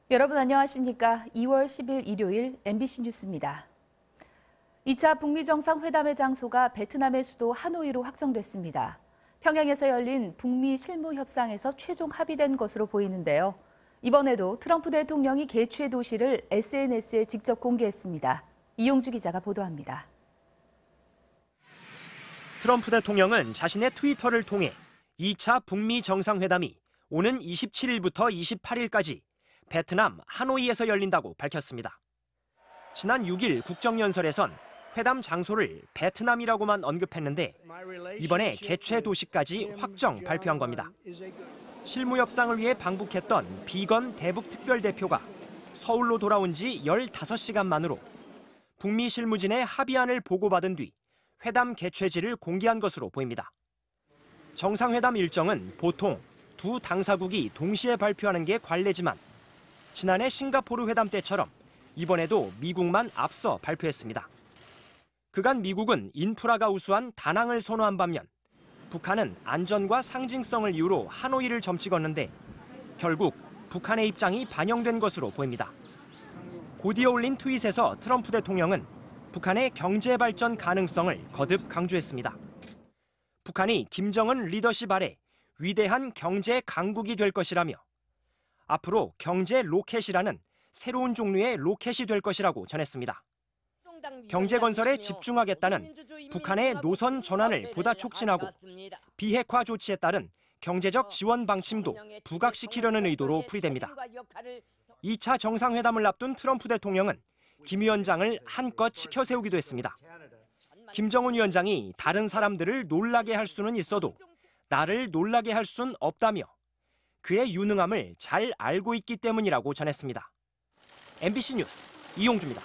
여러분 안녕하십니까? 2월 10일 일요일 MBC 뉴스입니다. 2차 북미 정상회담의 장소가 베트남의 수도 하노이로 확정됐습니다. 평양에서 열린 북미 실무 협상에서 최종 합의된 것으로 보이는데요. 이번에도 트럼프 대통령이 개최 도시를 SNS에 직접 공개했습니다. 이용주 기자가 보도합니다. 트럼프 대통령은 자신의 트위터를 통해 2차 북미 정상회담이 오는 27일부터 28일까지 베트남 하노이에서 열린다고 밝혔습니다. 지난 6일 국정연설에선 회담 장소를 베트남이라고만 언급했는데 이번에 개최 도시까지 확정 발표한 겁니다. 실무 협상을 위해 방북했던 비건 대북 특별대표가 서울로 돌아온 지 15시간 만으로 북미 실무진의 합의안을 보고받은 뒤 회담 개최지를 공개한 것으로 보입니다. 정상회담 일정은 보통 두 당사국이 동시에 발표하는 게 관례지만 지난해 싱가포르 회담 때처럼 이번에도 미국만 앞서 발표했습니다. 그간 미국은 인프라가 우수한 다낭을 선호한 반면 북한은 안전과 상징성을 이유로 하노이를 점찍었는데 결국 북한의 입장이 반영된 것으로 보입니다. 곧이어 올린 트윗에서 트럼프 대통령은 북한의 경제 발전 가능성을 거듭 강조했습니다. 북한이 김정은 리더십 아래 위대한 경제 강국이 될 것이라며 앞으로 경제 로켓이라는 새로운 종류의 로켓이 될 것이라고 전했습니다. 경제 건설에 집중하겠다는 북한의 노선 전환을 보다 촉진하고 비핵화 조치에 따른 경제적 지원 방침도 부각시키려는 의도로 풀이됩니다. 2차 정상회담을 앞둔 트럼프 대통령은 김 위원장을 한껏 치켜세우기도 했습니다. 김정은 위원장이 다른 사람들을 놀라게 할 수는 있어도 나를 놀라게 할 순 없다며 그의 유능함을 잘 알고 있기 때문이라고 전했습니다. MBC 뉴스 이용주입니다.